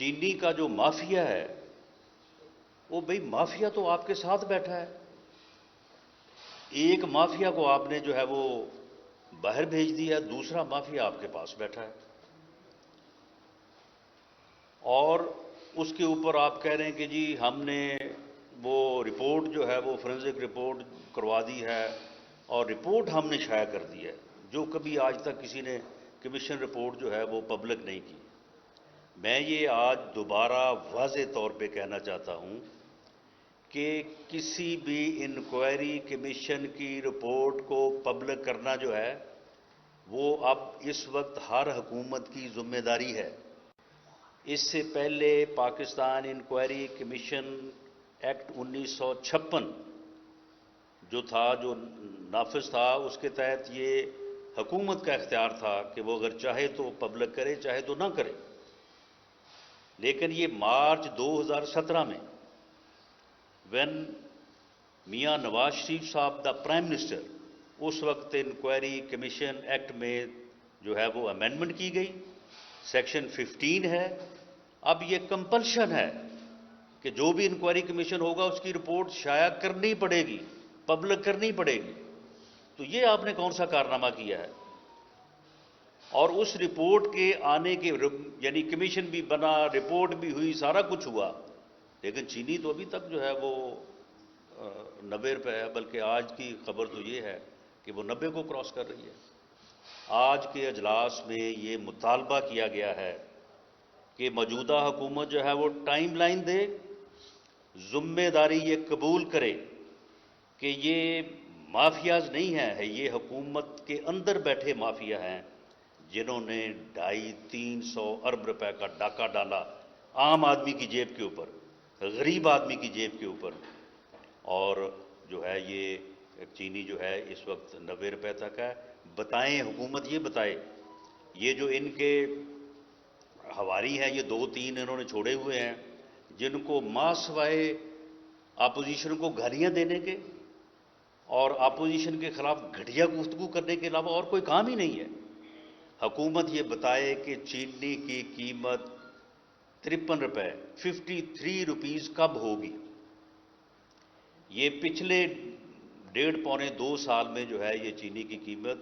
چینی کا جو مافیا ہے وہ بھئی مافیا تو آپ کے ساتھ بیٹھا ہے. ایک مافیا کو آپ نے جو ہے وہ باہر بھیج دیا، دوسرا مافیا آپ کے پاس بیٹھا ہے، اور اس کے اوپر آپ کہہ رہے ہیں کہ جی ہم نے وہ رپورٹ جو ہے وہ فورنزک رپورٹ کروا دی ہے، اور رپورٹ ہم نے شائع کر دی ہے، جو کبھی آج تک کسی نے کمیشن رپورٹ جو ہے وہ پبلک نہیں کی. میں یہ آج دوبارہ واضح طور پہ کہنا چاہتا ہوں کہ کسی بھی انکوائری کمیشن کی رپورٹ کو پبلک کرنا جو ہے وہ اب اس وقت ہر حکومت کی ذمہ داری ہے. اس سے پہلے پاکستان انکوائری کمیشن ایکٹ 1956 جو تھا، جو نافذ تھا، اس کے تحت یہ حکومت کا اختیار تھا کہ وہ اگر چاہے تو پبلک کرے، چاہے تو نہ کرے. لیکن یہ مارچ 2017 میں وین میاں نواز شریف صاحب دا پرائم منسٹر، اس وقت انکوائری کمیشن ایکٹ میں جو ہے وہ امینڈمنٹ کی گئی، سیکشن 15 ہے. اب یہ کمپلشن ہے کہ جو بھی انکوائری کمیشن ہوگا اس کی رپورٹ شائع کرنی پڑے گی، پبلک کرنی پڑے گی. تو یہ آپ نے کون سا کارنامہ کیا ہے؟ اور اس رپورٹ کے آنے کے یعنی کمیشن بھی بنا، رپورٹ بھی ہوئی، سارا کچھ ہوا، لیکن چینی تو ابھی تک جو ہے وہ 90 روپے ہے، بلکہ آج کی خبر تو یہ ہے کہ وہ 90 کو کراس کر رہی ہے. آج کے اجلاس میں یہ مطالبہ کیا گیا ہے کہ موجودہ حکومت جو ہے وہ ٹائم لائن دے، ذمہ داری یہ قبول کرے کہ یہ مافیاز نہیں ہیں، یہ حکومت کے اندر بیٹھے مافیا ہیں جنہوں نے 250-300 ارب روپے کا ڈاکہ ڈالا عام آدمی کی جیب کے اوپر، غریب آدمی کی جیب کے اوپر. اور جو ہے یہ چینی جو ہے اس وقت 90 روپے تک ہے. بتائیں حکومت، یہ بتائے یہ جو ان کے ہواری ہیں، یہ 2-3 انہوں نے چھوڑے ہوئے ہیں جن کو ماں سوائے اپوزیشن کو گالیاں دینے کے اور اپوزیشن کے خلاف گھٹیا گفتگو کرنے کے علاوہ اور کوئی کام ہی نہیں ہے. حکومت یہ بتائے کہ چینی کی قیمت 53 روپے 53 روپیز کب ہوگی. یہ پچھلے 1.5-2 سال میں جو ہے یہ چینی کی قیمت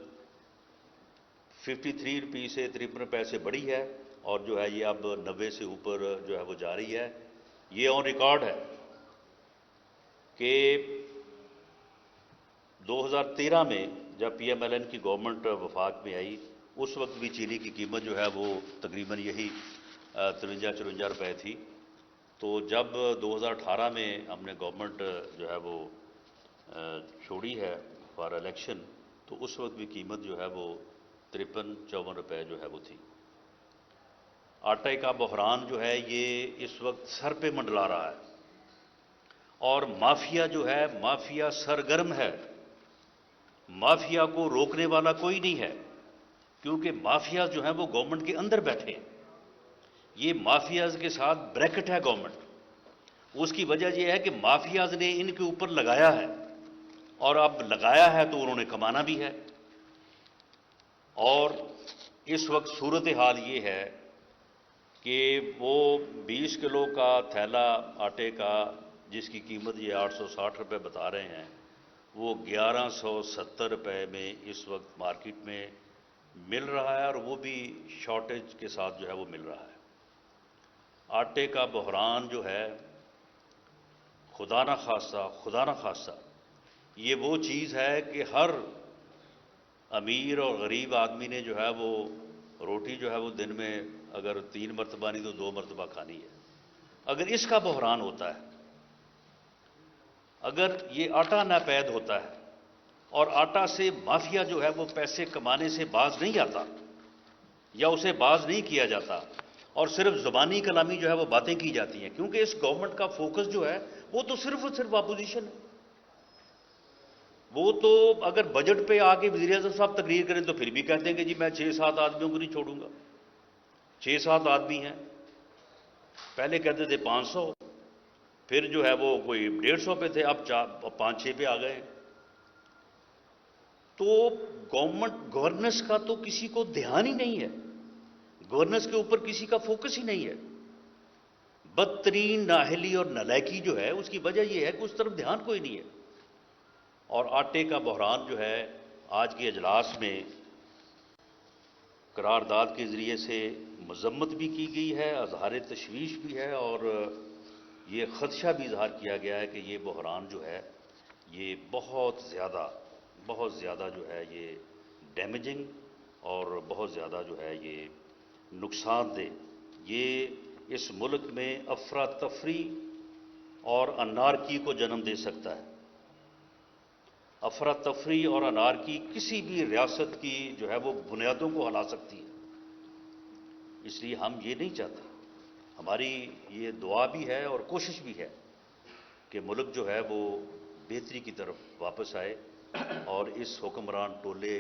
53 روپیز سے 53 روپے سے بڑھی ہے، اور جو ہے یہ اب 90 سے اوپر جو ہے وہ جا رہی ہے. یہ آن ریکارڈ ہے کہ 2013 میں جب پی ایم ایل این کی گورنمنٹ وفاق میں آئی، اس وقت بھی چینی کی قیمت جو ہے وہ تقریباً یہی 53-54 روپے تھی. تو جب 2018 میں ہم نے گورنمنٹ جو ہے وہ چھوڑی ہے فار الیکشن، تو اس وقت بھی قیمت جو ہے وہ 53-54 روپے جو ہے وہ تھی. آٹے کا بحران جو ہے یہ اس وقت سر پہ منڈلا رہا ہے، اور مافیا جو ہے مافیا سرگرم ہے. مافیا کو روکنے والا کوئی نہیں ہے، کیونکہ مافیا جو ہیں وہ گورنمنٹ کے اندر بیٹھے ہیں. یہ مافیاز کے ساتھ بریکٹ ہے گورنمنٹ. اس کی وجہ یہ ہے کہ مافیاز نے ان کے اوپر لگایا ہے، اور اب لگایا ہے تو انہوں نے کمانا بھی ہے. اور اس وقت صورتحال یہ ہے کہ وہ 20 کلو کا تھیلا آٹے کا جس کی قیمت یہ 860 روپے بتا رہے ہیں، وہ 1170 روپے میں اس وقت مارکیٹ میں مل رہا ہے، اور وہ بھی شارٹیج کے ساتھ جو ہے وہ مل رہا ہے. آٹے کا بحران جو ہے خدا نہ خواستہ یہ وہ چیز ہے کہ ہر امیر اور غریب آدمی نے جو ہے وہ روٹی جو ہے وہ دن میں اگر 3 مرتبہ نہیں تو 2 مرتبہ کھانی ہے. اگر اس کا بحران ہوتا ہے، اگر یہ آٹا ناپید ہوتا ہے اور آٹا سے مافیا جو ہے وہ پیسے کمانے سے باز نہیں آتا یا اسے باز نہیں کیا جاتا، اور صرف زبانی کلامی جو ہے وہ باتیں کی جاتی ہیں، کیونکہ اس گورنمنٹ کا فوکس جو ہے وہ تو صرف اور صرف اپوزیشن ہے. وہ تو اگر بجٹ پہ آ کے وزیر اعظم صاحب تقریر کریں تو پھر بھی کہتے ہیں کہ جی میں 6-7 آدمیوں کو نہیں چھوڑوں گا. 6-7 آدمی ہیں، پہلے کہتے تھے 500، پھر جو ہے وہ کوئی 150 پہ تھے، اب 5-6 پہ آ گئے ہیں. تو گورننس کا تو کسی کو دھیان ہی نہیں ہے، گورننس کے اوپر کسی کا فوکس ہی نہیں ہے. بدترین نااہلی اور نالائکی جو ہے اس کی وجہ یہ ہے کہ اس طرف دھیان کوئی نہیں ہے. اور آٹے کا بحران جو ہے آج کے اجلاس میں قرارداد کے ذریعے سے مذمت بھی کی گئی ہے، اظہار تشویش بھی ہے، اور یہ خدشہ بھی اظہار کیا گیا ہے کہ یہ بحران جو ہے یہ بہت زیادہ جو ہے یہ ڈیمیجنگ اور بہت زیادہ جو ہے یہ نقصان دہ، یہ اس ملک میں افراتفری اور انارکی کو جنم دے سکتا ہے. افراتفری اور انارکی کسی بھی ریاست کی جو ہے وہ بنیادوں کو ہلا سکتی ہے. اس لیے ہم یہ نہیں چاہتے. ہماری یہ دعا بھی ہے اور کوشش بھی ہے کہ ملک جو ہے وہ بہتری کی طرف واپس آئے، اور اس حکمران ٹولے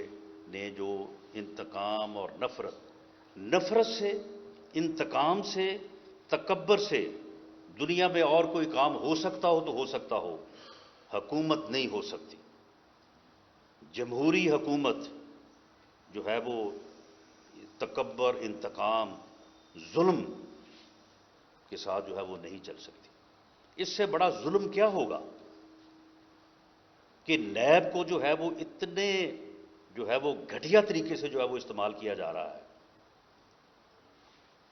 نے جو انتقام اور نفرت سے، انتقام سے، تکبر سے دنیا میں اور کوئی کام ہو سکتا ہو تو ہو سکتا ہو، حکومت نہیں ہو سکتی. جمہوری حکومت جو ہے وہ تکبر، انتقام، ظلم کے ساتھ جو ہے وہ نہیں چل سکتی. اس سے بڑا ظلم کیا ہوگا کہ نیب کو جو ہے وہ اتنے جو ہے وہ گھٹیا طریقے سے جو ہے وہ استعمال کیا جا رہا ہے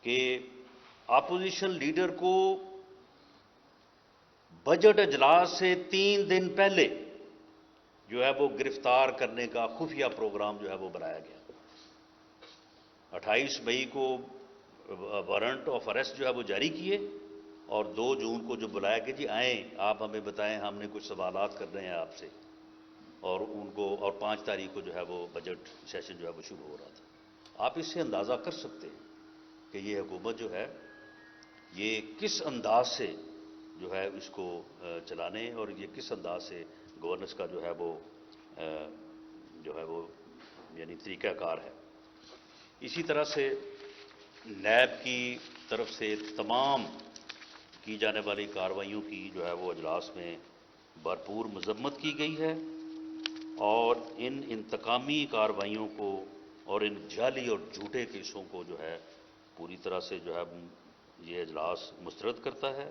کہ اپوزیشن لیڈر کو بجٹ اجلاس سے 3 دن پہلے جو ہے وہ گرفتار کرنے کا خفیہ پروگرام جو ہے وہ بنایا گیا. 28 مئی کو وارنٹ آف اریسٹ جو ہے وہ جاری کیے، اور 2 جون کو جو بلایا کہ جی آئیں آپ ہمیں بتائیں، ہم نے کچھ سوالات کر رہے ہیں آپ سے، اور ان کو، اور 5 تاریخ کو جو ہے وہ بجٹ سیشن جو ہے وہ شروع ہو رہا تھا. آپ اس سے اندازہ کر سکتے ہیں کہ یہ حکومت جو ہے یہ کس انداز سے جو ہے اس کو چلانے، اور یہ کس انداز سے گورننس کا جو ہے وہ یعنی طریقہ کار ہے. اسی طرح سے نیب کی طرف سے تمام کی جانے والی کارروائیوں کی جو ہے وہ اجلاس میں بھرپور مذمت کی گئی ہے، اور ان انتقامی کارروائیوں کو اور ان جعلی اور جھوٹے کیسوں کو جو ہے پوری طرح سے جو ہے یہ اجلاس مسترد کرتا ہے.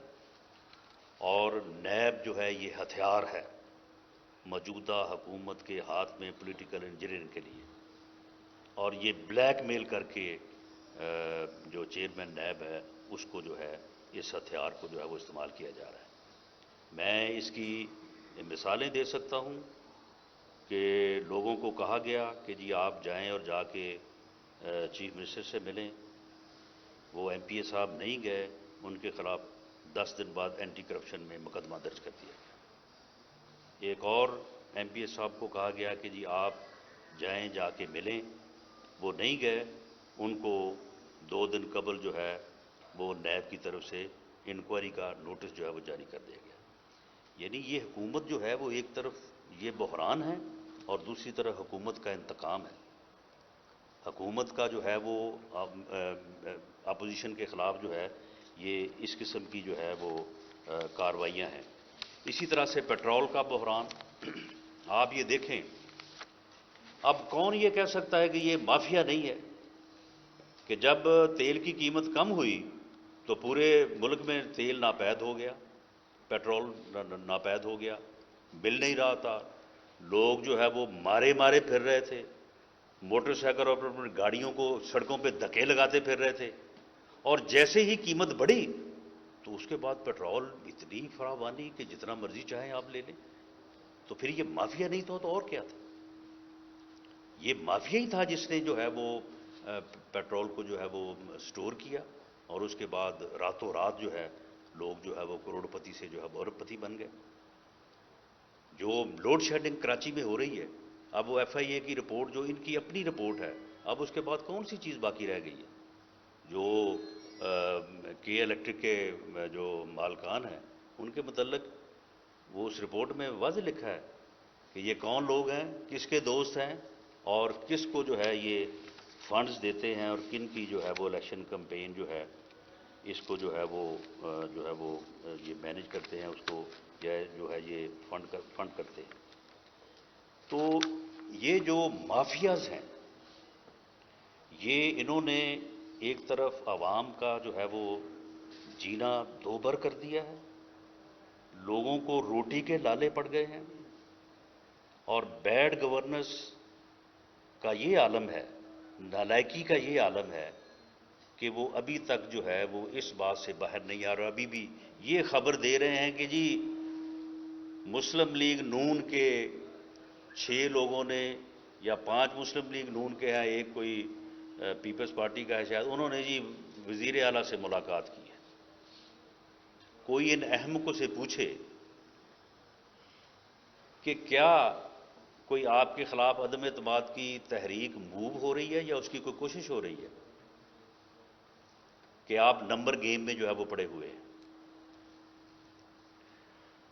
اور نیب جو ہے یہ ہتھیار ہے موجودہ حکومت کے ہاتھ میں پولیٹیکل انجینئرنگ کے لیے، اور یہ بلیک میل کر کے جو چیئرمین نیب ہے اس کو جو ہے اس ہتھیار کو جو ہے وہ استعمال کیا جا رہا ہے. میں اس کی مثالیں دے سکتا ہوں کہ لوگوں کو کہا گیا کہ جی آپ جائیں اور جا کے چیف منسٹر سے ملیں، وہ ایم پی اے صاحب نہیں گئے، ان کے خلاف 10 دن بعد اینٹی کرپشن میں مقدمہ درج کر دیا گیا. ایک اور ایم پی اے صاحب کو کہا گیا کہ جی آپ جائیں، جا کے ملیں، وہ نہیں گئے، ان کو 2 دن قبل جو ہے وہ نیب کی طرف سے انکوائری کا نوٹس جو ہے وہ جاری کر دیا گیا. یعنی یہ حکومت جو ہے وہ ایک طرف یہ بحران ہے اور دوسری طرف حکومت کا انتقام ہے. حکومت کا جو ہے وہ اپوزیشن کے خلاف جو ہے یہ اس قسم کی جو ہے وہ کارروائیاں ہیں. اسی طرح سے پیٹرول کا بحران آپ یہ دیکھیں، اب کون یہ کہہ سکتا ہے کہ یہ مافیا نہیں ہے کہ جب تیل کی قیمت کم ہوئی تو پورے ملک میں تیل ناپید ہو گیا، پیٹرول ناپید ہو گیا، مل نہیں رہا تھا، لوگ جو ہے وہ مارے پھر رہے تھے، موٹر سائیکل اور گاڑیوں کو سڑکوں پہ دھکے لگاتے پھر رہے تھے، اور جیسے ہی قیمت بڑھی تو اس کے بعد پیٹرول اتنی فراوانی کہ جتنا مرضی چاہیں آپ لے لیں. تو پھر یہ مافیا نہیں تھا تو اور کیا تھا؟ یہ مافیا ہی تھا جس نے جو ہے وہ پیٹرول کو جو ہے وہ سٹور کیا، اور اس کے بعد راتوں رات جو ہے لوگ جو ہے وہ کروڑ پتی سے جو ہے وہ ارب پتی بن گئے. جو لوڈ شیڈنگ کراچی میں ہو رہی ہے، اب وہ ایف آئی اے کی رپورٹ جو ان کی اپنی رپورٹ ہے، اب اس کے بعد کون سی چیز باقی رہ گئی ہے؟ جو کے الیکٹرک کے جو مالکان ہیں ان کے متعلق وہ اس رپورٹ میں واضح لکھا ہے کہ یہ کون لوگ ہیں، کس کے دوست ہیں، اور کس کو جو ہے یہ فنڈز دیتے ہیں، اور کن کی جو ہے وہ الیکشن کمپین جو ہے اس کو جو ہے وہ یہ مینیج کرتے ہیں، اس کو جو ہے یہ فنڈ کرتے ہیں. تو یہ جو مافیاز ہیں یہ انہوں نے ایک طرف عوام کا جو ہے وہ جینا دوبر کر دیا ہے، لوگوں کو روٹی کے لالے پڑ گئے ہیں، اور بیڈ گورننس کا یہ عالم ہے، نالائکی کا یہ عالم ہے کہ وہ ابھی تک جو ہے وہ اس بات سے باہر نہیں آ رہا۔ ابھی بھی یہ خبر دے رہے ہیں کہ جی مسلم لیگ نون کے 6 لوگوں نے، یا 5 مسلم لیگ نون کے ہیں، ایک کوئی پیپلز پارٹی کا ہے شاید، انہوں نے جی وزیر اعلیٰ سے ملاقات کی ہے۔ کوئی ان احمقوں سے پوچھے کہ کیا کوئی آپ کے خلاف عدم اعتماد کی تحریک موو ہو رہی ہے یا اس کی کوئی کوشش ہو رہی ہے، کہ آپ نمبر گیم میں جو ہے وہ پڑے ہوئے ہیں۔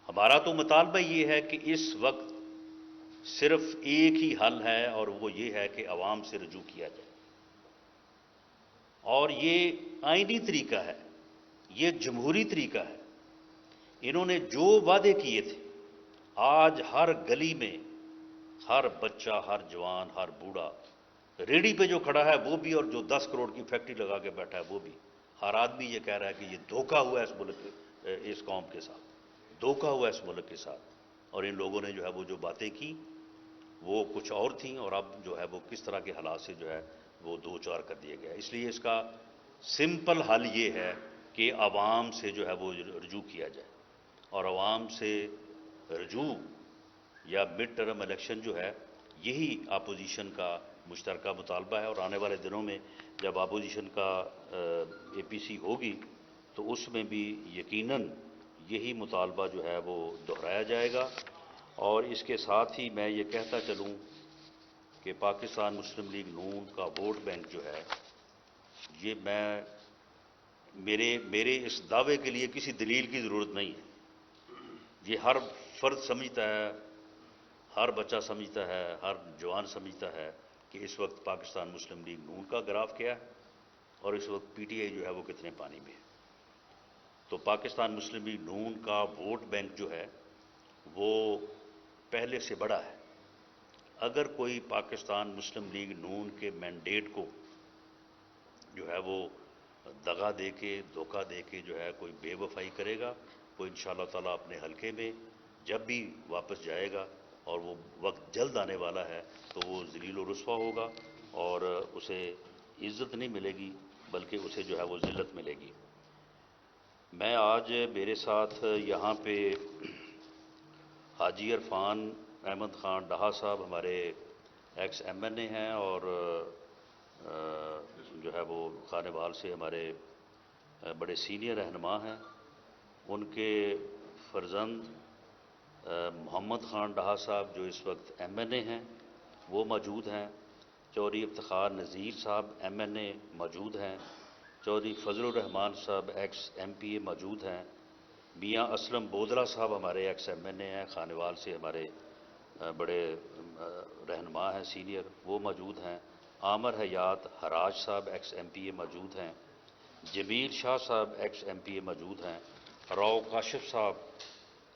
ہمارا تو مطالبہ یہ ہے کہ اس وقت صرف ایک ہی حل ہے، اور وہ یہ ہے کہ عوام سے رجوع کیا جائے، اور یہ آئینی طریقہ ہے، یہ جمہوری طریقہ ہے۔ انہوں نے جو وعدے کیے تھے، آج ہر گلی میں ہر بچہ، ہر جوان، ہر بوڑھا، ریڑھی پہ جو کھڑا ہے وہ بھی، اور جو 10 کروڑ کی فیکٹری لگا کے بیٹھا ہے وہ بھی، ہر آدمی یہ کہہ رہا ہے کہ یہ دھوکہ ہوا ہے اس ملک، اس قوم کے ساتھ، دھوکہ ہوا ہے اس ملک کے ساتھ۔ اور ان لوگوں نے جو ہے وہ جو باتیں کی وہ کچھ اور تھیں، اور اب جو ہے وہ کس طرح کے حالات سے جو ہے وہ دو چار کر دیے گئے۔ اس لیے اس کا سمپل حل یہ ہے کہ عوام سے جو ہے وہ رجوع کیا جائے، اور عوام سے رجوع یا مڈ ٹرم الیکشن جو ہے، یہی اپوزیشن کا مشترکہ مطالبہ ہے۔ اور آنے والے دنوں میں جب اپوزیشن کا اے پی سی ہوگی تو اس میں بھی یقیناً یہی مطالبہ جو ہے وہ دہرایا جائے گا۔ اور اس کے ساتھ ہی میں یہ کہتا چلوں کہ پاکستان مسلم لیگ نون کا ووٹ بینک جو ہے، یہ میرے اس دعوے کے لیے کسی دلیل کی ضرورت نہیں ہے۔ یہ ہر فرد سمجھتا ہے، ہر بچہ سمجھتا ہے، ہر جوان سمجھتا ہے کہ اس وقت پاکستان مسلم لیگ نون کا گراف کیا ہے، اور اس وقت پی ٹی آئی جو ہے وہ کتنے پانی میں ہے۔ تو پاکستان مسلم لیگ نون کا ووٹ بینک جو ہے وہ پہلے سے بڑا ہے۔ اگر کوئی پاکستان مسلم لیگ نون کے مینڈیٹ کو جو ہے وہ دغا دے کے، دھوکہ دے کے جو ہے کوئی بے وفائی کرے گا، وہ انشاءاللہ تعالیٰ اپنے حلقے میں جب بھی واپس جائے گا، اور وہ وقت جلد آنے والا ہے، تو وہ ذلیل و رسوا ہوگا، اور اسے عزت نہیں ملے گی بلکہ اسے جو ہے وہ ذلت ملے گی۔ میں آج میرے ساتھ یہاں پہ حاجی عرفان احمد خان ڈہا صاحب ہمارے ایکس ایم این اے ہیں، اور جو ہے وہ خانے وال سے ہمارے بڑے سینئر رہنما ہیں۔ ان کے فرزند محمد خان ڈہا صاحب جو اس وقت ایم این اے ہیں وہ موجود ہیں، چودھری افتخار نذیر صاحب ایم این اے موجود ہیں، چودھری فضل الرحمان صاحب ایکس ایم پی اے موجود ہیں، میاں اسلم بودلہ صاحب ہمارے ایکس ایم این اے ہیں، خانے وال سے ہمارے بڑے رہنما ہیں سینئر، وہ موجود ہیں، عامر حیات حراج صاحب ایکس ایم پی اے موجود ہیں، جمیل شاہ صاحب ایکس ایم پی اے موجود ہیں، راؤ کاشف صاحب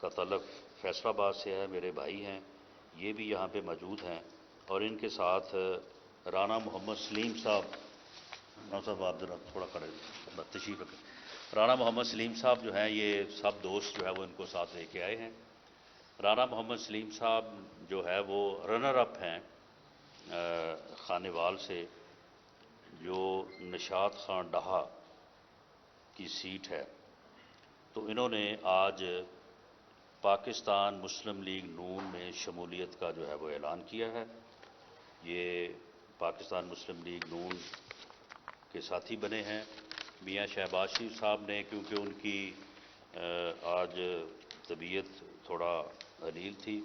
کا تعلق فیصل آباد سے ہے، میرے بھائی ہیں، یہ بھی یہاں پہ موجود ہیں، اور ان کے ساتھ رانا محمد سلیم صاحب آپ ذرا تھوڑا کھڑے تشریف رکھیں۔ رانا محمد سلیم صاحب جو ہیں یہ سب دوست جو ہے وہ ان کو ساتھ لے کے آئے ہیں۔ رانا محمد سلیم صاحب جو ہے وہ رنر اپ ہیں خانے وال سے، جو نشاط خان ڈہا کی سیٹ ہے۔ تو انہوں نے آج پاکستان مسلم لیگ نون میں شمولیت کا جو ہے وہ اعلان کیا ہے۔ یہ پاکستان مسلم لیگ نون کے ساتھی بنے ہیں۔ میاں شہباز شریف صاحب نے، کیونکہ ان کی آج طبیعت تھوڑا ہلیل تھی،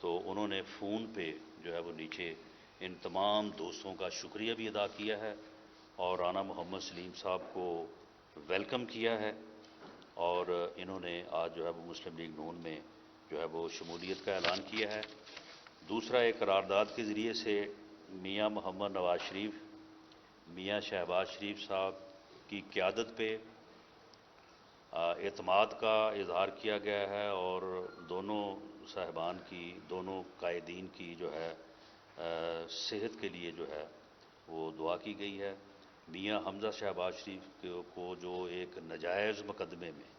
تو انہوں نے فون پہ جو ہے وہ نیچے ان تمام دوستوں کا شکریہ بھی ادا کیا ہے، اور رانا محمد سلیم صاحب کو ویلکم کیا ہے، اور انہوں نے آج جو ہے وہ مسلم لیگ نون میں جو ہے وہ شمولیت کا اعلان کیا ہے۔ دوسرا ایک قرارداد کے ذریعے سے میاں محمد نواز شریف، میاں شہباز شریف صاحب کی قیادت پہ اعتماد کا اظہار کیا گیا ہے، اور دونوں صاحبان کی، دونوں قائدین کی جو ہے صحت کے لیے جو ہے وہ دعا کی گئی ہے۔ میاں حمزہ شہباز شریف کو جو ایک ناجائز مقدمے میں،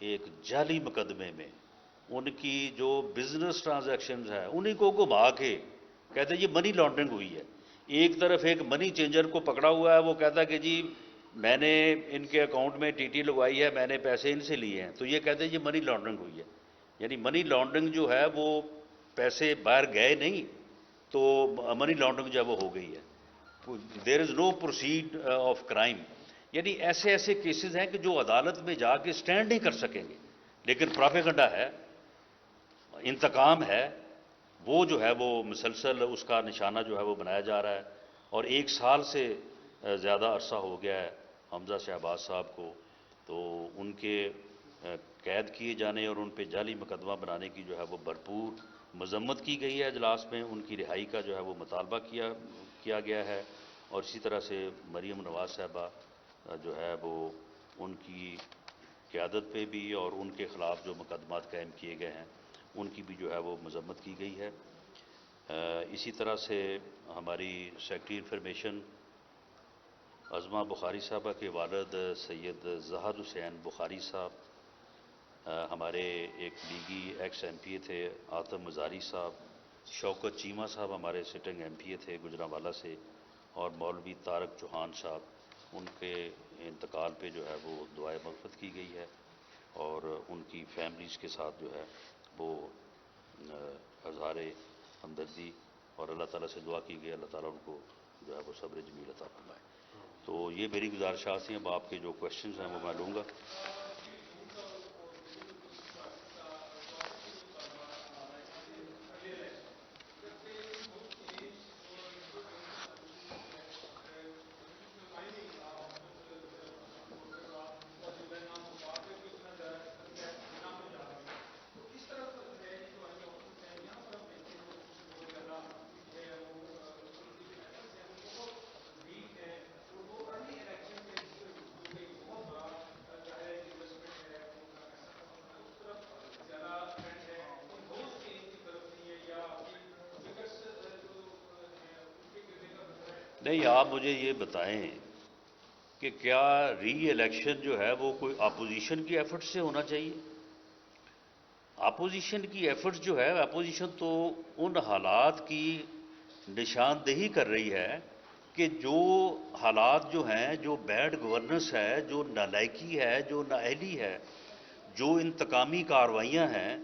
ایک جعلی مقدمے میں ان کی جو بزنس ٹرانزیکشنز ہیں انہیں کو گھما کے کہتے ہیں یہ منی لانڈرنگ ہوئی ہے۔ ایک طرف ایک منی چینجر کو پکڑا ہوا ہے، وہ کہتا ہے کہ جی میں نے ان کے اکاؤنٹ میں ٹی ٹی لگوائی ہے، میں نے پیسے ان سے لیے ہیں، تو یہ کہتے ہیں یہ منی لانڈرنگ ہوئی ہے۔ یعنی منی لانڈرنگ جو ہے وہ پیسے باہر گئے نہیں، تو منی لانڈرنگ جو ہے وہ ہو گئی ہے۔ دیر از نو پروسیڈ آف کرائم۔ یعنی ایسے ایسے کیسز ہیں کہ جو عدالت میں جا کے سٹینڈ نہیں کر سکیں گے، لیکن پراپیگنڈا ہے، انتقام ہے، وہ جو ہے وہ مسلسل اس کا نشانہ جو ہے وہ بنایا جا رہا ہے۔ اور 1 سال سے زیادہ عرصہ ہو گیا ہے حمزہ شہباز صاحب کو، تو ان کے قید کیے جانے اور ان پہ جعلی مقدمہ بنانے کی جو ہے وہ بھرپور مذمت کی گئی ہے اجلاس میں، ان کی رہائی کا جو ہے وہ مطالبہ کیا گیا ہے۔ اور اسی طرح سے مریم نواز صاحبہ جو ہے وہ ان کی قیادت پہ بھی اور ان کے خلاف جو مقدمات قائم کیے گئے ہیں ان کی بھی جو ہے وہ مذمت کی گئی ہے۔ اسی طرح سے ہماری سیکرٹری انفارمیشن عظمہ بخاری صاحبہ کے والد سید زاہد حسین بخاری صاحب، ہمارے ایک لیگی ایکس ایم پی اے تھے آتم مزاری صاحب، شوکت چیمہ صاحب ہمارے سٹنگ ایم پی اے تھے گجرانوالہ سے، اور مولوی طارق چوہان صاحب، ان کے انتقال پہ جو ہے وہ دعائے مغفرت کی گئی ہے، اور ان کی فیملیز کے ساتھ جو ہے وہ اظہار ہمدردی اور اللہ تعالیٰ سے دعا کی گئی اللہ تعالیٰ ان کو جو ہے وہ صبر جمیل عطا فرمائے۔ تو یہ میری گزارشات ہیں۔ اب آپ کے جو کوشچنز ہیں وہ میں لوں گا۔ نہیں، آپ مجھے یہ بتائیں کہ کیا ری الیکشن جو ہے وہ کوئی اپوزیشن کی ایفرٹ سے ہونا چاہیے؟ اپوزیشن کی ایفرٹس جو ہے، اپوزیشن تو ان حالات کی نشاندہی کر رہی ہے کہ جو حالات جو ہیں، جو بیڈ گورننس ہے، جو نالائکی ہے، جو نااہلی ہے، جو انتقامی کارروائیاں ہیں،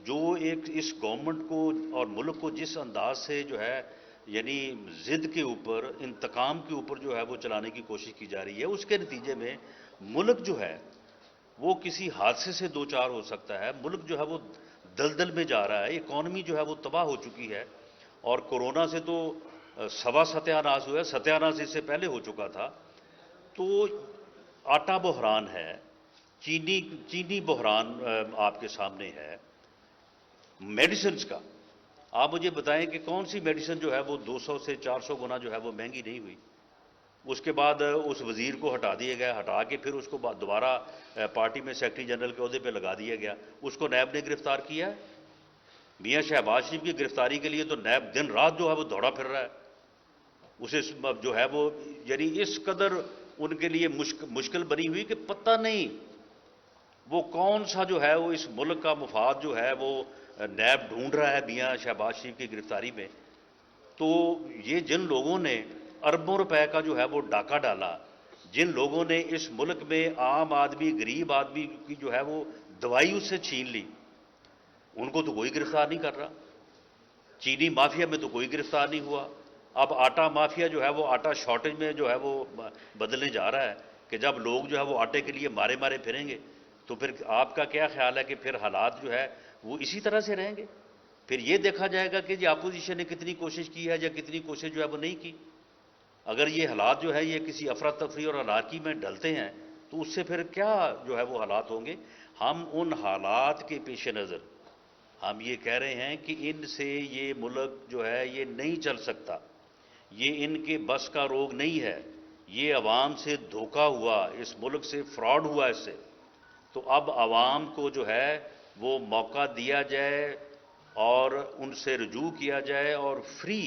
جو ایک اس گورنمنٹ کو اور ملک کو جس انداز سے جو ہے یعنی ضد کے اوپر، انتقام کے اوپر جو ہے وہ چلانے کی کوشش کی جا رہی ہے، اس کے نتیجے میں ملک جو ہے وہ کسی حادثے سے دوچار ہو سکتا ہے۔ ملک جو ہے وہ دلدل میں جا رہا ہے، اکانومی جو ہے وہ تباہ ہو چکی ہے، اور کورونا سے تو سوا ستیہ ناش ہوا ہے، ستیہ ناش اس سے پہلے ہو چکا تھا۔ تو آٹا بحران ہے، چینی بحران آپ کے سامنے ہے، میڈیسنز کا آپ مجھے بتائیں کہ کون سی میڈیسن جو ہے وہ 200 سے 400 گنا جو ہے وہ مہنگی نہیں ہوئی؟ اس کے بعد اس وزیر کو ہٹا دیا گیا، ہٹا کے پھر اس کو دوبارہ پارٹی میں سیکرٹری جنرل کے عہدے پہ لگا دیا گیا۔ اس کو نیب نے گرفتار کیا ہے۔ میاں شہباز شریف کی گرفتاری کے لیے تو نیب دن رات جو ہے وہ دوڑا پھر رہا ہے۔ اسے جو ہے وہ یعنی اس قدر ان کے لیے مشکل بنی ہوئی کہ پتہ نہیں وہ کون سا جو ہے وہ اس ملک کا مفاد جو ہے وہ نیب ڈھونڈ رہا ہے میاں شہباز شریف کی گرفتاری میں۔ تو یہ جن لوگوں نے اربوں روپے کا جو ہے وہ ڈاکہ ڈالا، جن لوگوں نے اس ملک میں عام آدمی، غریب آدمی کی جو ہے وہ دوائی اس سے چھین لی، ان کو تو کوئی گرفتار نہیں کر رہا۔ چینی مافیا میں تو کوئی گرفتار نہیں ہوا۔ اب آٹا مافیا جو ہے وہ آٹا شارٹیج میں جو ہے وہ بدلنے جا رہا ہے کہ جب لوگ جو ہے وہ آٹے کے لیے مارے مارے پھریں گے، تو پھر آپ کا کیا خیال ہے کہ پھر حالات جو ہے وہ اسی طرح سے رہیں گے؟ پھر یہ دیکھا جائے گا کہ جی اپوزیشن نے کتنی کوشش کی ہے یا کتنی کوشش جو ہے وہ نہیں کی۔ اگر یہ حالات جو ہے یہ کسی افراتفری اور انارکی میں ڈلتے ہیں تو اس سے پھر کیا جو ہے وہ حالات ہوں گے؟ ہم ان حالات کے پیش نظر ہم یہ کہہ رہے ہیں کہ ان سے یہ ملک جو ہے یہ نہیں چل سکتا، یہ ان کے بس کا روگ نہیں ہے، یہ عوام سے دھوکہ ہوا، اس ملک سے فراڈ ہوا اس سے۔ تو اب عوام کو جو ہے وہ موقع دیا جائے اور ان سے رجوع کیا جائے اور فری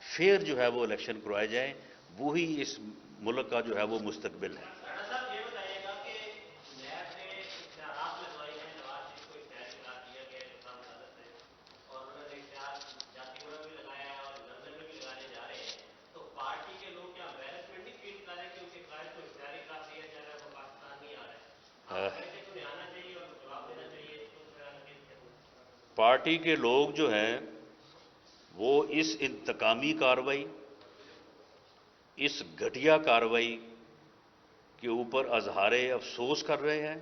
فیئر جو ہے وہ الیکشن کروائے جائیں، وہی اس ملک کا جو ہے وہ مستقبل ہے۔ پارٹی کے لوگ جو ہیں وہ اس انتقامی کارروائی، اس گھٹیا کارروائی کے اوپر اظہار افسوس کر رہے ہیں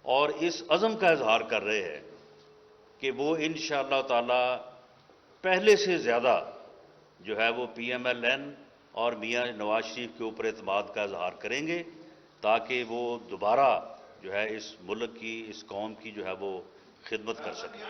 اور اس عزم کا اظہار کر رہے ہیں کہ وہ انشاءاللہ تعالی پہلے سے زیادہ جو ہے وہ پی ایم ایل این اور میاں نواز شریف کے اوپر اعتماد کا اظہار کریں گے، تاکہ وہ دوبارہ جو ہے اس ملک کی، اس قوم کی جو ہے وہ خدمت کر سکیں۔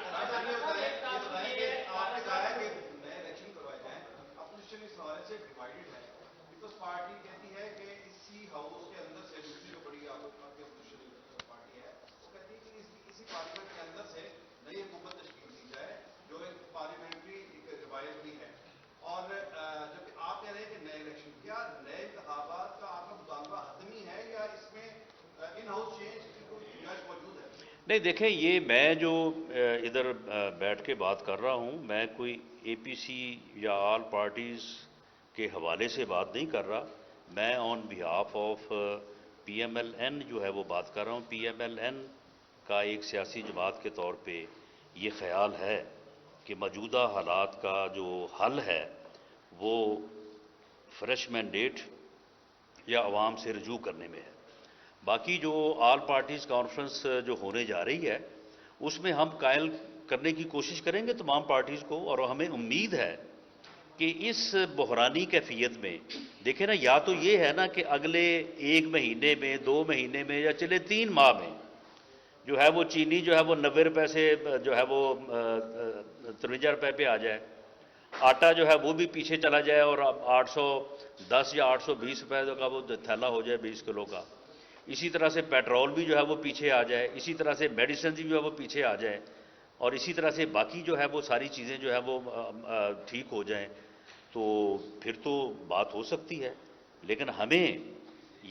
پارٹی کہتی ہے کہ اسی ہاؤس کے اندر سے دوسری جو بڑی آپ کی اپوزیشن پارٹی ہے وہ کہتی ہے کہ اسی پارلیمنٹ کے اندر سے نئی حکومت تشکیل دی جائے، جو ایک پارلیمنٹری ایک روایت بھی ہے، اور جبکہ آپ کہہ رہے ہیں کہ نئے الیکشن، کیا نئے انتخابات کا آپ کا مطالبہ حتمی ہے یا اس میں ان ہاؤس چینج کی کوئی گنجائش موجود ہے؟ نہیں دیکھیں، یہ میں جو ادھر بیٹھ کے بات کر رہا ہوں، میں کوئی اے پی سی یا آل پارٹیز کے حوالے سے بات نہیں کر رہا، میں on behalf of P M L N جو ہے وہ بات کر رہا ہوں۔ پی ایم ایل این کا ایک سیاسی جماعت کے طور پہ یہ خیال ہے کہ موجودہ حالات کا جو حل ہے وہ فریش مینڈیٹ یا عوام سے رجوع کرنے میں ہے۔ باقی جو آل پارٹیز کانفرنس جو ہونے جا رہی ہے اس میں ہم قائل کرنے کی کوشش کریں گے تمام پارٹیز کو، اور ہمیں امید ہے کہ اس بحرانی کیفیت میں دیکھیں نا، یا تو یہ ہے نا کہ اگلے 1 مہینے میں، 2 مہینے میں، یا چلے 3 ماہ میں جو ہے وہ چینی جو ہے وہ 90 روپے سے جو ہے وہ 53 روپے پہ آ جائے، آٹا جو ہے وہ بھی پیچھے چلا جائے اور اب 810 یا 820 روپے کا وہ تھیلا ہو جائے 20 کلو کا، اسی طرح سے پیٹرول بھی جو ہے وہ پیچھے آ جائے، اسی طرح سے میڈیسن بھی جو ہے وہ پیچھے آ جائے، اور اسی طرح سے باقی جو ہے وہ ساری چیزیں جو ہے وہ ٹھیک ہو جائیں، تو پھر تو بات ہو سکتی ہے۔ لیکن ہمیں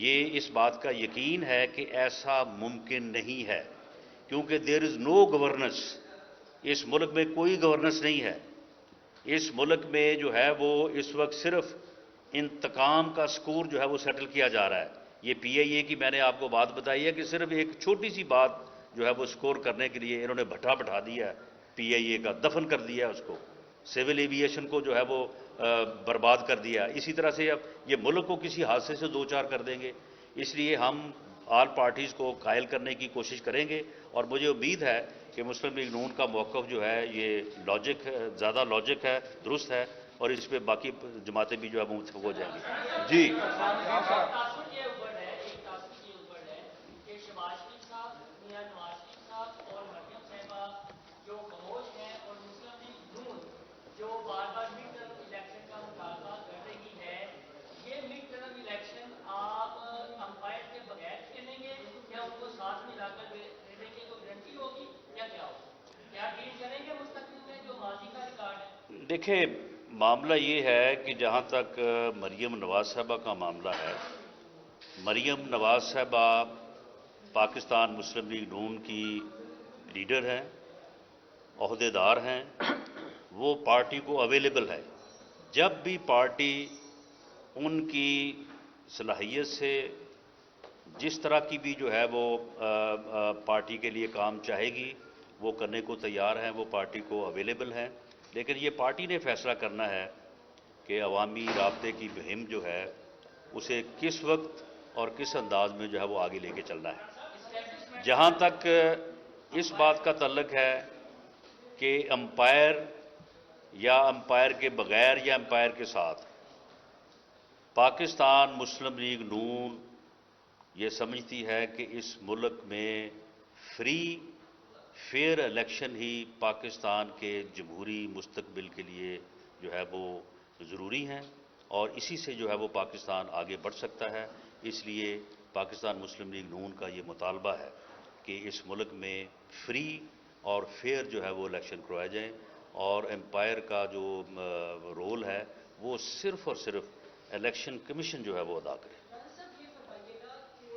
یہ اس بات کا یقین ہے کہ ایسا ممکن نہیں ہے، کیونکہ دیر از نو گورننس، اس ملک میں کوئی گورننس نہیں ہے۔ اس ملک میں جو ہے وہ اس وقت صرف انتقام کا سکور جو ہے وہ سیٹل کیا جا رہا ہے۔ یہ پی آئی اے کی میں نے آپ کو بات بتائی ہے کہ صرف ایک چھوٹی سی بات جو ہے وہ سکور کرنے کے لیے انہوں نے بٹھا بٹھا دیا ہے، پی آئی اے کا دفن کر دیا ہے اس کو، سول ایویشن کو جو ہے وہ برباد کر دیا۔ اسی طرح سے اب یہ ملک کو کسی حادثے سے دوچار کر دیں گے، اس لیے ہم آل پارٹیز کو قائل کرنے کی کوشش کریں گے، اور مجھے امید ہے کہ مسلم لیگ نون کا موقف جو ہے یہ لاجک ہے، زیادہ لاجک ہے، درست ہے، اور اس پہ باقی جماعتیں بھی جو ہے وہ متفق ہو جائیں گی۔ جی دیکھیں، معاملہ یہ ہے کہ جہاں تک مریم نواز صاحبہ کا معاملہ ہے، مریم نواز صاحبہ پاکستان مسلم لیگ نون کی لیڈر ہیں، عہدیدار ہیں، وہ پارٹی کو اویلیبل ہے، جب بھی پارٹی ان کی صلاحیت سے جس طرح کی بھی جو ہے وہ پارٹی کے لیے کام چاہے گی وہ کرنے کو تیار ہیں، وہ پارٹی کو اویلیبل ہیں، لیکن یہ پارٹی نے فیصلہ کرنا ہے کہ عوامی رابطے کی مہم جو ہے اسے کس وقت اور کس انداز میں جو ہے وہ آگے لے کے چلنا ہے۔ جہاں تک اس بات کا تعلق ہے کہ امپائر یا امپائر کے بغیر یا امپائر کے ساتھ، پاکستان مسلم لیگ نون یہ سمجھتی ہے کہ اس ملک میں فری فیئر الیکشن ہی پاکستان کے جمہوری مستقبل کے لیے جو ہے وہ ضروری ہیں، اور اسی سے جو ہے وہ پاکستان آگے بڑھ سکتا ہے۔ اس لیے پاکستان مسلم لیگ نون کا یہ مطالبہ ہے کہ اس ملک میں فری اور فیئر جو ہے وہ الیکشن کروائے جائیں، اور امپائر کا جو رول ہے وہ صرف اور صرف الیکشن کمیشن جو ہے وہ ادا کرے۔ صاحب یہ فرمائیے گا کہ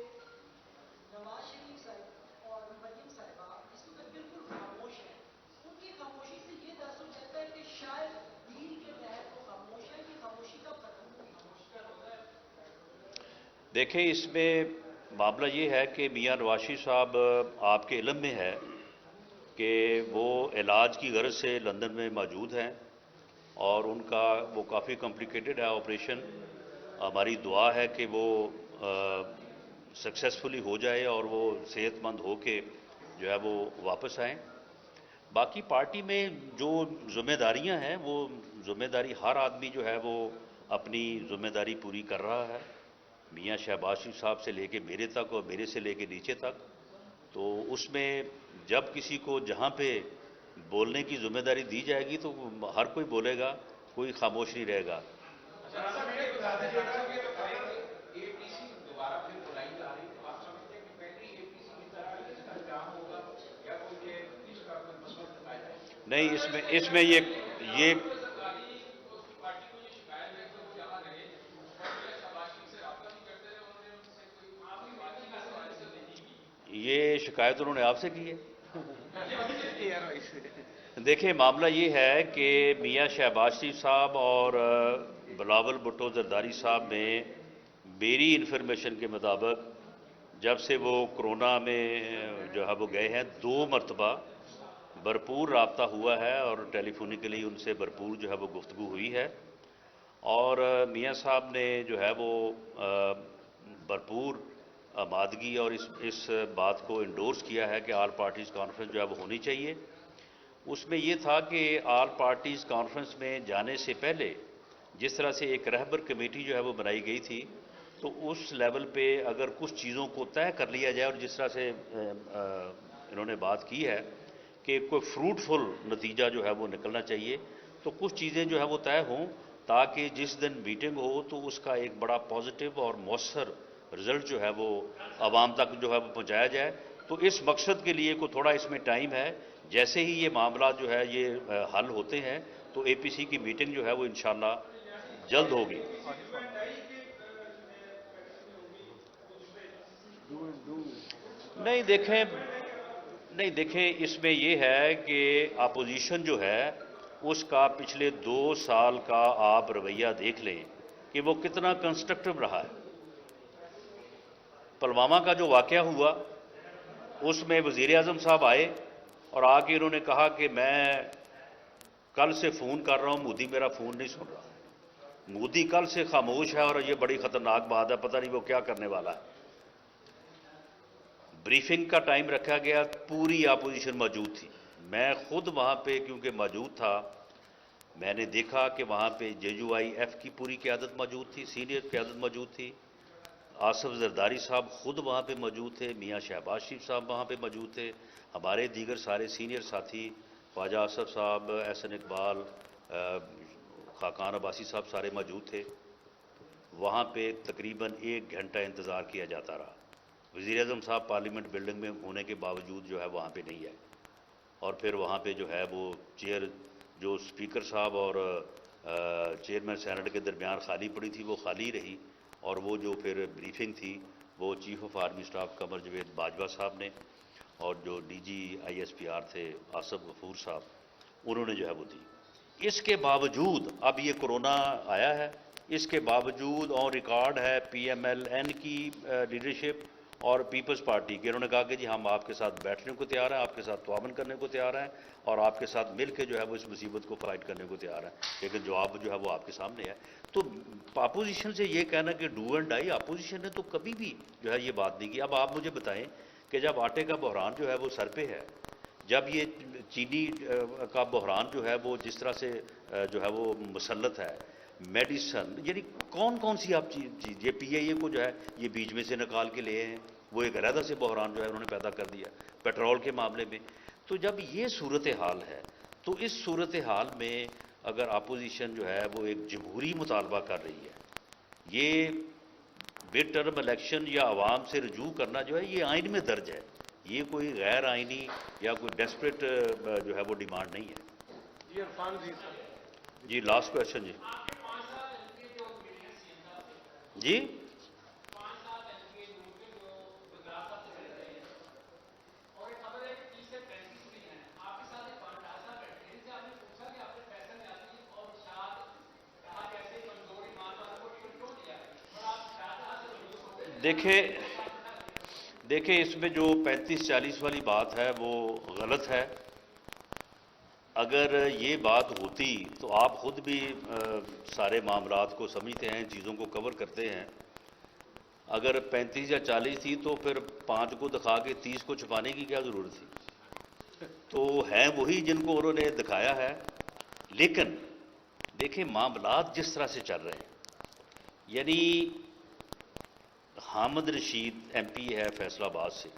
نواز شریف صاحب اور مریم صاحبہ اس وقت بالکل خاموش ہیں، ان کی خاموشی سے یہ تاثر چلتا ہے کہ شاید ڈیل کے تحت وہ خاموش ہے، کہ خاموشی کب ختم ہوگی؟ دیکھیں اس میں معاملہ یہ ہے کہ میاں نواز شریف صاحب آپ کے علم میں ہے کہ وہ علاج کی غرض سے لندن میں موجود ہیں اور ان کا وہ کافی کمپلیکیٹڈ ہے آپریشن۔ ہماری دعا ہے کہ وہ سکسیسفلی ہو جائے اور وہ صحت مند ہو کے جو ہے وہ واپس آئیں۔ باقی پارٹی میں جو ذمہ داریاں ہیں وہ ذمہ داری ہر آدمی جو ہے وہ اپنی ذمہ داری پوری کر رہا ہے، میاں شہباز شریف صاحب سے لے کے میرے تک اور میرے سے لے کے نیچے تک۔ تو اس میں جب کسی کو جہاں پہ بولنے کی ذمہ داری دی جائے گی تو ہر کوئی بولے گا، کوئی خاموش نہیں رہے گا۔ نہیں اس میں یہ شکایت انہوں نے آپ سے کی ہے۔ دیکھیں معاملہ یہ ہے کہ میاں شہباز شریف صاحب اور بلاول بھٹو زرداری صاحب میں میری انفارمیشن کے مطابق جب سے وہ کرونا میں جو ہے وہ گئے ہیں 2 مرتبہ بھرپور رابطہ ہوا ہے اور ٹیلی فونیکلی ان سے بھرپور جو ہے وہ گفتگو ہوئی ہے، اور میاں صاحب نے جو ہے وہ بھرپور آمادگی اور اس بات کو انڈورس کیا ہے کہ آل پارٹیز کانفرنس جو ہے وہ ہونی چاہیے۔ اس میں یہ تھا کہ آل پارٹیز کانفرنس میں جانے سے پہلے جس طرح سے ایک رہبر کمیٹی جو ہے وہ بنائی گئی تھی، تو اس لیول پہ اگر کچھ چیزوں کو طے کر لیا جائے، اور جس طرح سے انہوں نے بات کی ہے کہ کوئی فروٹفل نتیجہ جو ہے وہ نکلنا چاہیے، تو کچھ چیزیں جو ہے وہ طے ہوں تاکہ جس دن میٹنگ ہو تو اس کا ایک بڑا پازیٹیو اور مؤثر رزلٹ جو ہے وہ عوام تک جو ہے وہ پہنچایا جائے۔ تو اس مقصد کے لیے کوئی تھوڑا اس میں ٹائم ہے، جیسے ہی یہ معاملات جو ہے یہ حل ہوتے ہیں تو اے پی سی کی میٹنگ جو ہے وہ انشاءاللہ جلد ہوگی۔ نہیں دیکھیں اس میں یہ ہے کہ اپوزیشن جو ہے اس کا پچھلے 2 سال کا آپ رویہ دیکھ لیں کہ وہ کتنا کنسٹرکٹیو رہا ہے۔ پلوامہ کا جو واقعہ ہوا اس میں وزیر اعظم صاحب آئے اور آ کے انہوں نے کہا کہ میں کل سے فون کر رہا ہوں، مودی میرا فون نہیں سن رہا۔ مودی کل سے خاموش ہے اور یہ بڑی خطرناک بات ہے، پتہ نہیں وہ کیا کرنے والا ہے۔ بریفنگ کا ٹائم رکھا گیا، پوری اپوزیشن موجود تھی، میں خود وہاں پہ کیونکہ موجود تھا، میں نے دیکھا کہ وہاں پہ JUIF کی پوری قیادت موجود تھی، سینئر قیادت موجود تھی، آصف زرداری صاحب خود وہاں پہ موجود تھے، میاں شہباز شریف صاحب وہاں پہ موجود تھے، ہمارے دیگر سارے سینئر ساتھی خواجہ آصف صاحب، احسن اقبال، خاقان عباسی صاحب سارے موجود تھے۔ وہاں پہ تقریباً 1 گھنٹہ انتظار کیا جاتا رہا۔ وزیر اعظم صاحب پارلیمنٹ بلڈنگ میں ہونے کے باوجود جو ہے وہاں پہ نہیں ہے، اور پھر وہاں پہ جو ہے وہ چیئر جو اسپیکر صاحب اور چیئرمین سینٹ کے درمیان خالی پڑی تھی وہ خالی رہی، اور وہ جو پھر بریفنگ تھی وہ chief of army staff Qamar Javed Bajwa صاحب نے اور جو DG ISPR تھے آصف غفور صاحب انہوں نے جو ہے وہ دی۔ اس کے باوجود اب یہ کرونا آیا ہے، اس کے باوجود اور ریکارڈ ہے PMLN کی لیڈرشپ اور پیپلز پارٹی کے، انہوں نے کہا کہ جی ہم آپ کے ساتھ بیٹھنے کو تیار ہیں، آپ کے ساتھ تعاون کرنے کو تیار ہیں اور آپ کے ساتھ مل کے جو ہے وہ اس مصیبت کو فائٹ کرنے کو تیار ہیں، لیکن جواب جو ہے وہ آپ کے سامنے ہے۔ تو اپوزیشن سے یہ کہنا کہ ڈو اینڈ ڈائی، اپوزیشن نے تو کبھی بھی جو ہے یہ بات نہیں کی۔ اب آپ مجھے بتائیں کہ جب آٹے کا بحران جو ہے وہ سر پہ ہے، جب یہ چینی کا بحران جو ہے وہ جس طرح سے جو ہے وہ مسلط ہے، میڈیسن، یعنی کون سی آپ چیز، یہ PIA کو جو ہے یہ بیچ میں سے نکال کے لے ہیں، وہ ایک علیحدہ سے بحران جو ہے انہوں نے پیدا کر دیا پیٹرول کے معاملے میں۔ تو جب یہ صورتحال ہے تو اس صورتحال میں اگر اپوزیشن جو ہے وہ ایک جمہوری مطالبہ کر رہی ہے، یہ مڈ ٹرم الیکشن یا عوام سے رجوع کرنا جو ہے یہ آئین میں درج ہے، یہ کوئی غیر آئینی یا کوئی ڈیسپریٹ جو ہے وہ ڈیمانڈ نہیں ہے۔ جی لاسٹ کویشچن جی۔ جی دیکھیں اس میں جو 35-40 والی بات ہے وہ غلط ہے. اگر یہ بات ہوتی تو آپ خود بھی سارے معاملات کو سمجھتے ہیں, چیزوں کو کور کرتے ہیں. اگر 35 یا 40 تھی تو پھر 5 کو دکھا کے 30 کو چھپانے کی کیا ضرورت تھی؟ تو ہیں وہی جن کو انہوں نے دکھایا ہے. لیکن دیکھیں معاملات جس طرح سے چل رہے ہیں, یعنی حامد رشید ایم پی ہے فیصل آباد سے,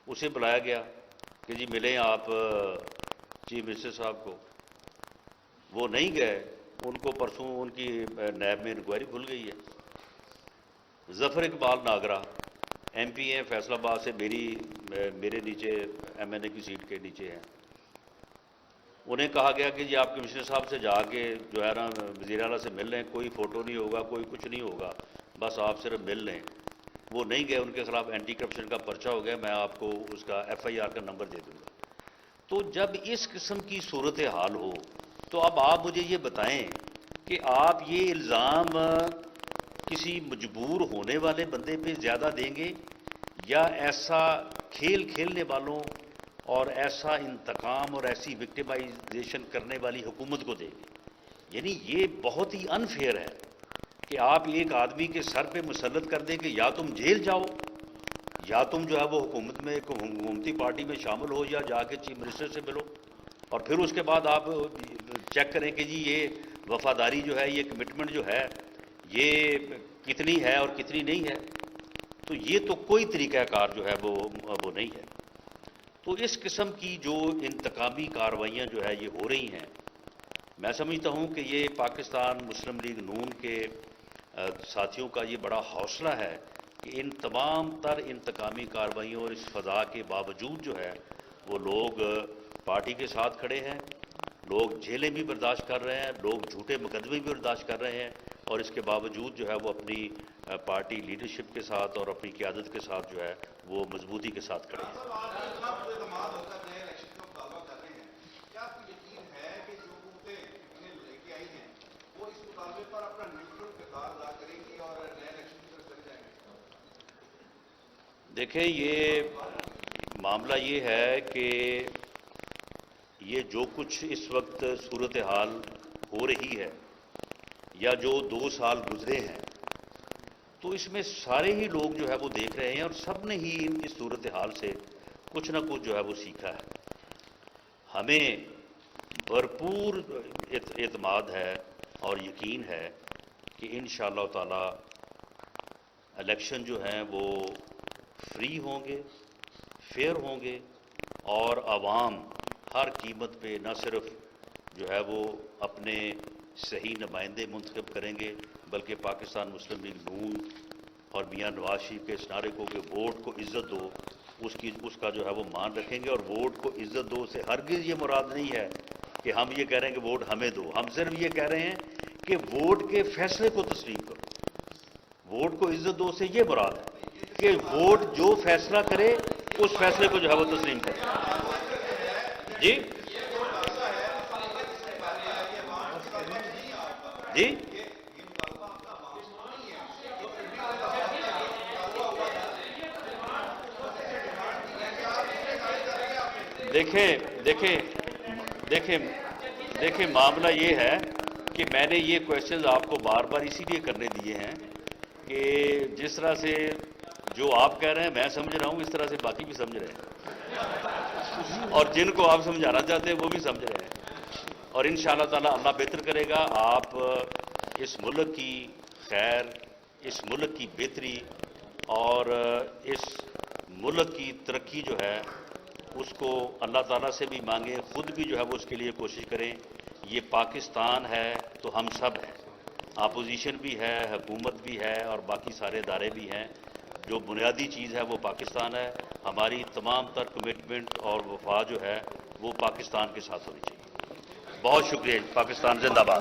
اسے بلایا گیا کہ جی ملیں آپ چیف منسٹر صاحب کو. وہ نہیں گئے, ان کو پرسوں ان کی نیب میں انکوائری کھل گئی ہے. ظفر اقبال ناگرہ ایم پی ہیں فیصل آباد سے, میرے نیچے ایم این اے کی سیٹ کے نیچے ہیں. انہیں کہا گیا کہ جی آپ کمشنر صاحب سے جا کے جو ہے نا وزیر اعلیٰ سے مل لیں, کوئی فوٹو نہیں ہوگا, کوئی کچھ نہیں ہوگا, بس آپ صرف مل لیں. وہ نہیں گئے, ان کے خلاف اینٹی کرپشن کا پرچہ ہو گیا. میں آپ کو اس کا FIR کا نمبر دے دوں گا. تو جب اس قسم کی صورتحال ہو تو اب آپ مجھے یہ بتائیں کہ آپ یہ الزام کسی مجبور ہونے والے بندے پہ زیادہ دیں گے یا ایسا کھیل کھیلنے والوں اور ایسا انتقام اور ایسی وکٹیمائزیشن کرنے والی حکومت کو دیں گے؟ یعنی یہ بہت ہی انفیئر ہے کہ آپ ایک آدمی کے سر پہ مسلط کر دیں کہ یا تم جیل جاؤ یا تم جو ہے وہ حکومت میں حکومتی پارٹی میں شامل ہو یا جا کے چیف منسٹر سے ملو, اور پھر اس کے بعد آپ چیک کریں کہ جی یہ وفاداری جو ہے, یہ کمٹمنٹ جو ہے, یہ کتنی ہے اور کتنی نہیں ہے. تو یہ تو کوئی طریقہ کار جو ہے وہ نہیں ہے. تو اس قسم کی جو انتقامی کارروائیاں جو ہے یہ ہو رہی ہیں, میں سمجھتا ہوں کہ یہ پاکستان مسلم لیگ نون کے ساتھیوں کا یہ بڑا حوصلہ ہے کہ ان تمام تر انتقامی کارروائیوں اور اس فضا کے باوجود جو ہے وہ لوگ پارٹی کے ساتھ کھڑے ہیں. لوگ جیلیں بھی برداشت کر رہے ہیں, لوگ جھوٹے مقدمے بھی برداشت کر رہے ہیں, اور اس کے باوجود جو ہے وہ اپنی پارٹی لیڈرشپ کے ساتھ اور اپنی قیادت کے ساتھ جو ہے وہ مضبوطی کے ساتھ کھڑے ہیں. دیکھیں یہ معاملہ یہ ہے کہ یہ جو کچھ اس وقت صورتحال ہو رہی ہے یا جو 2 سال گزرے ہیں, تو اس میں سارے ہی لوگ جو ہے وہ دیکھ رہے ہیں اور سب نے ہی اس صورتحال سے کچھ نہ کچھ جو ہے وہ سیکھا ہے. ہمیں بھرپور اعتماد ہے اور یقین ہے کہ انشاءاللہ تعالی الیکشن جو ہیں وہ فری ہوں گے, فیئر ہوں گے, اور عوام ہر قیمت پہ نہ صرف جو ہے وہ اپنے صحیح نمائندے منتخب کریں گے بلکہ پاکستان مسلم لیگ نون اور میاں نواز شریف کے اس نعرے کو کہ ووٹ کو عزت دو, اس کا جو ہے وہ مان رکھیں گے. اور ووٹ کو عزت دو سے ہرگز یہ مراد نہیں ہے کہ ہم یہ کہہ رہے ہیں کہ ووٹ ہمیں دو. ہم صرف یہ کہہ رہے ہیں کہ ووٹ کے فیصلے کو تسلیم کرو. ووٹ کو عزت دو سے یہ مراد ہے کہ ووٹ جو فیصلہ کرے اس فیصلے کو جو ہے وہ تسلیم کرے. جی جی دیکھیں معاملہ یہ ہے کہ میں نے یہ کویشچنز آپ کو بار بار اسی لیے کرنے دیے ہیں کہ جس طرح سے جو آپ کہہ رہے ہیں میں سمجھ رہا ہوں, اس طرح سے باقی بھی سمجھ رہے ہیں, اور جن کو آپ سمجھانا چاہتے ہیں وہ بھی سمجھ رہے ہیں. اور انشاءاللہ تعالی اللہ بہتر کرے گا. آپ اس ملک کی خیر, اس ملک کی بہتری اور اس ملک کی ترقی جو ہے اس کو اللہ تعالیٰ سے بھی مانگیں, خود بھی جو ہے وہ اس کے لیے کوشش کریں. یہ پاکستان ہے تو ہم سب ہیں, اپوزیشن بھی ہے, حکومت بھی ہے, اور باقی سارے ادارے بھی ہیں. جو بنیادی چیز ہے وہ پاکستان ہے. ہماری تمام تر کمٹمنٹ اور وفا جو ہے وہ پاکستان کے ساتھ ہونی چاہیے. بہت شکریہ. پاکستان زندہ باد.